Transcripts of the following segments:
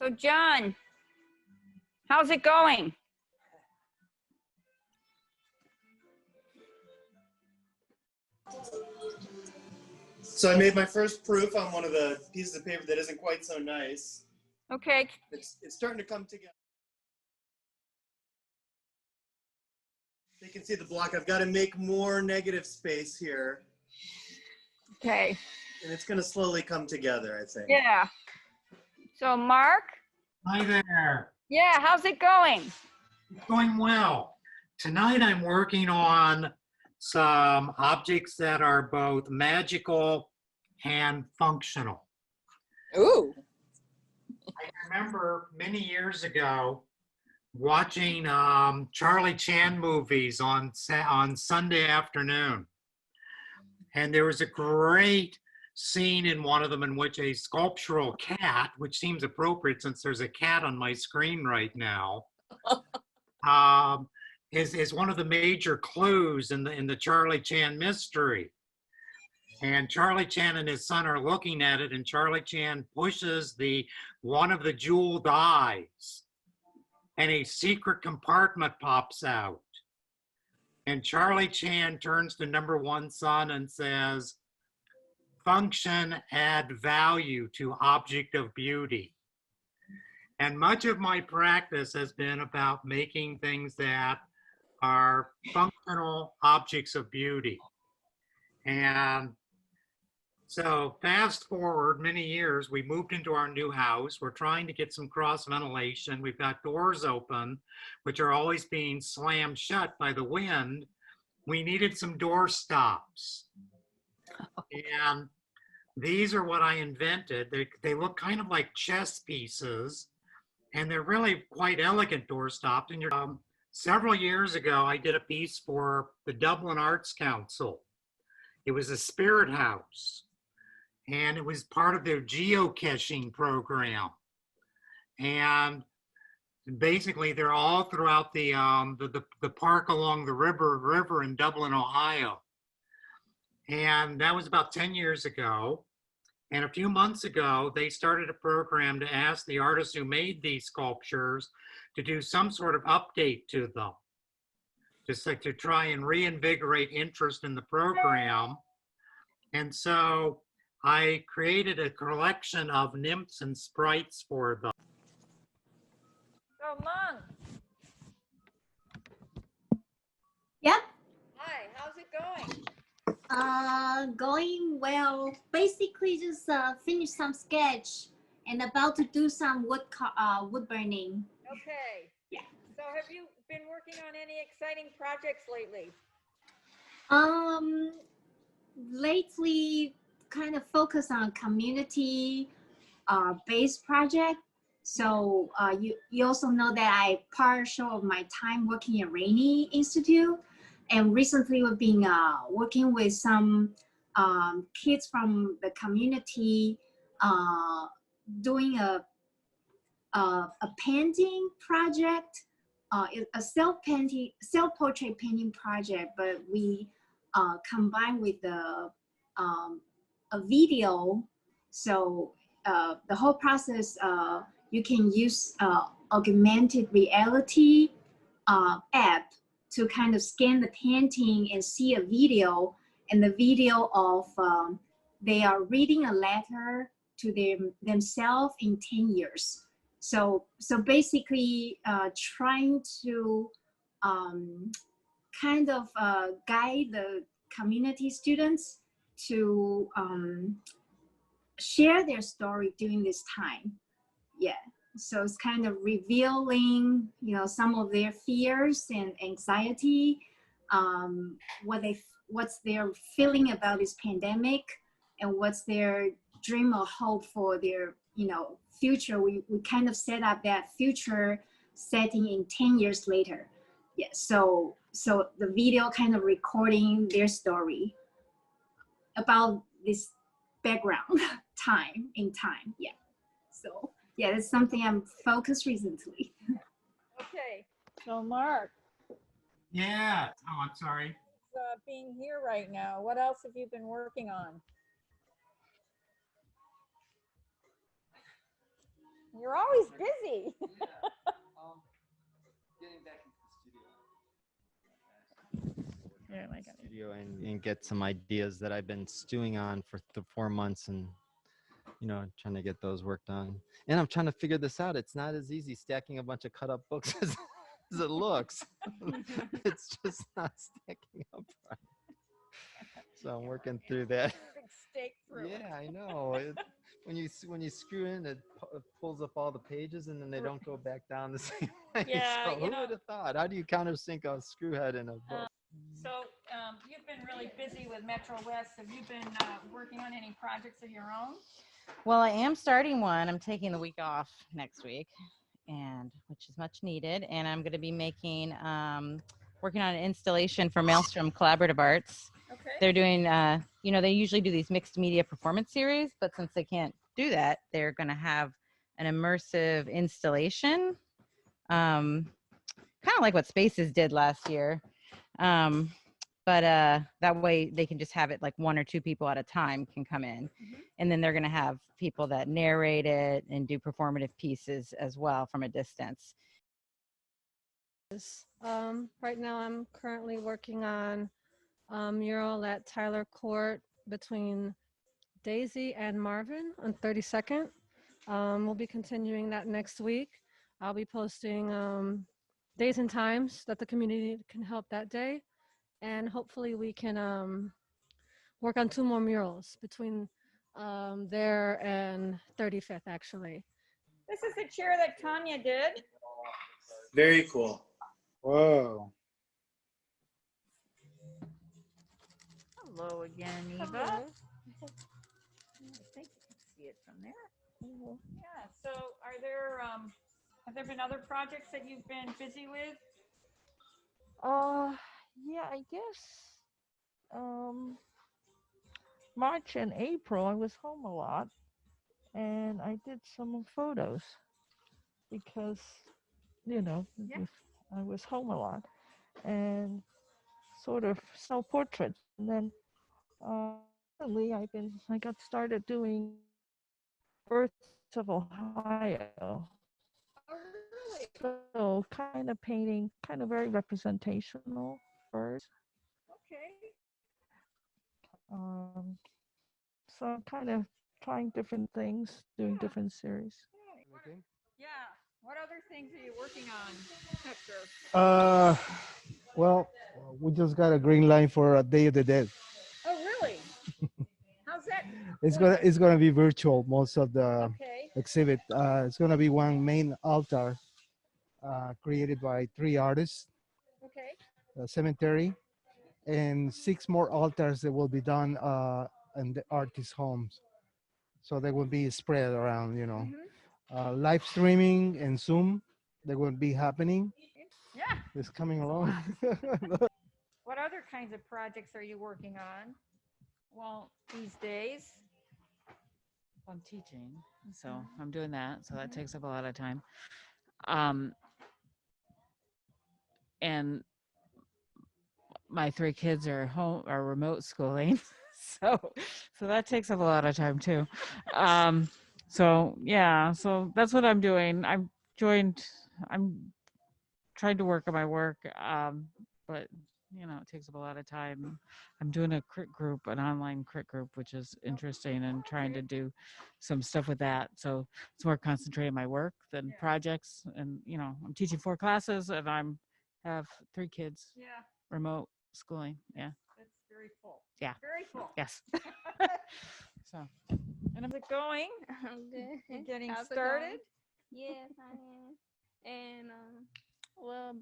So John, how's it going? So I made my first proof on one of the pieces of paper that isn't quite so nice. Okay, It's starting to come together. You can see the block. I've got to make more negative space here, okay, and it's going to slowly come together, I think. yeah. So Mark, Hi there. yeah, how's it going? It's going well. Tonight I'm working on some objects that are both magical and functional. Ooh. I remember many years ago watching Charlie Chan movies on Sunday afternoon. And there was a great scene in one of them in which a sculptural cat, which seems appropriate since there's a cat on my screen right now, is one of the major clues in the Charlie Chan mystery. And Charlie Chan and his son are looking at it, and Charlie Chan pushes one of the jeweled eyes, and a secret compartment pops out. And Charlie Chan turns to number one son and says, "Function, add value to object of beauty." And much of my practice has been about making things that are functional objects of beauty. And so fast forward many years, we moved into our new house. We're trying to get some cross ventilation. We've got doors open, which are always being slammed shut by the wind. We needed some door stops. And these are what I invented. They look kind of like chess pieces, and they're really quite elegant door stops. And several years ago, I did a piece for the Dublin Arts Council. It was a spirit house, and it was part of their geocaching program. And basically, they're all throughout the park along the river in Dublin, Ohio. And that was about 10 years ago. And a few months ago, they started a program to ask the artists who made these sculptures to do some sort of update to them, just like to try and reinvigorate interest in the program. And so I created a collection of nymphs and sprites for them. So Mung, Yep. hi, how's it going? Going well. Basically, just finished some sketch and about to do some wood burning. Okay. Yeah. So have you been working on any exciting projects lately? Lately, kind of focus on community based project. So you also know that I partial of my time working at Rainy Institute, and recently we've been working with some kids from the community doing a painting project, a self-portrait painting project, but we combined with a video. So the whole process, you can use augmented reality app to kind of scan the painting and see a video, and the video of they are reading a letter to themselves in 10 years. So basically trying to kind of guide the community students to share their story during this time. Yeah. So it's kind of revealing, some of their fears and anxiety, what's their feeling about this pandemic, and what's their dream or hope for their, future. We kind of set up that future setting in 10 years later. Yeah. So the video kind of recording their story about this background time. Yeah. So yeah, that's something I'm focused recently. Okay. So Mark, Yeah. Oh, I'm sorry. being here right now, what else have you been working on? You're always busy. Getting back into the studio. Yeah, I got it. Studio and get some ideas that I've been stewing on for 4 months, and trying to get those worked on. And I'm trying to figure this out. It's not as easy stacking a bunch of cut up books as it looks. It's just not stacking up right. So I'm working through that. Big stake through it. Yeah, I know. When you screw in, it pulls up all the pages, and then they don't go back down the same way. Yeah, So who would have thought? How do you countersink a screw head in a book? So you've been really busy with Metro West. Have you been working on any projects of your own? Well, I am starting one. I'm taking the week off next week, and which is much needed. And I'm going to be making, working on an installation for Maelstrom Collaborative Arts. Okay. They're doing, they usually do these mixed media performance series, but since they can't do that, they're going to have an immersive installation, kind of like what Spaces did last year. But that way they can just have it like 1 or 2 people at a time can come in. Mm-hmm. And then they're going to have people that narrate it and do performative pieces as well from a distance. Right now I'm currently working on a mural at Tyler Court between Daisy and Marvin on 32nd. We'll be continuing that next week. I'll be posting days and times that the community can help that day. And hopefully we can work on 2 more murals between there and 35th, actually. This is the chair that Tanya did. Very cool. Whoa. Hello again, Eva. Hello. I think you can see it from there. Yeah, so are there, have there been other projects that you've been busy with? Yeah, I guess March and April I was home a lot, and I did some photos because I was home a lot, and sort of self-portraits. And then recently I got started doing birds of Ohio. Oh, really? So kind of painting, kind of very representational birds. Okay. So I'm kind of trying different things, doing different series. Yeah. What other things are you working on, Hector? Well, we just got a green line for a Day of the Dead. Oh, really? How's that? It's gonna be virtual, most of the Okay. exhibit. It's gonna be one main altar created by 3 artists, Okay. a cemetery, and 6 more altars that will be done in the artists' homes. So they will be spread around, live streaming and Zoom. They will be happening. Yeah. It's coming along. What other kinds of projects are you working on? Well, these days. I'm teaching, so I'm doing that. So that takes up a lot of time. And my 3 kids are remote schooling. So that takes up a lot of time too. So that's what I'm doing. I'm trying to work on my work. But it takes up a lot of time. I'm doing a crit group, an online crit group, which is interesting, and trying to do some stuff with that. So it's more concentrated on my work than projects. And, I'm teaching 4 classes, and have 3 kids, remote schooling. Yeah. That's very full. Yeah. Very full. Yes. So, And how's it going? I'm good. You getting How's it started? going? Yes, I am. And well,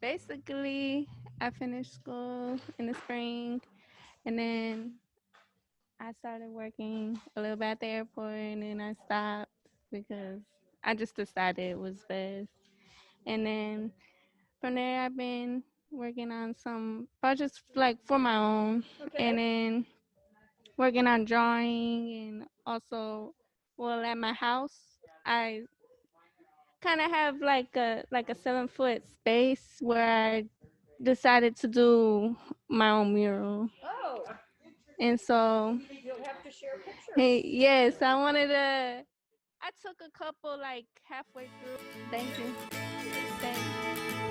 basically, I finished school in the spring, and then I started working a little bit at the airport, and then I stopped because I just decided it was best. And then from there, I've been working on some projects like for my own, and then working on drawing, and also, well, at my house, I kind of have like a 7-foot space where I decided to do my own mural. Oh. And so, You'll have to share pictures. hey, yes, I I took a couple like halfway through. Thank you. Thanks.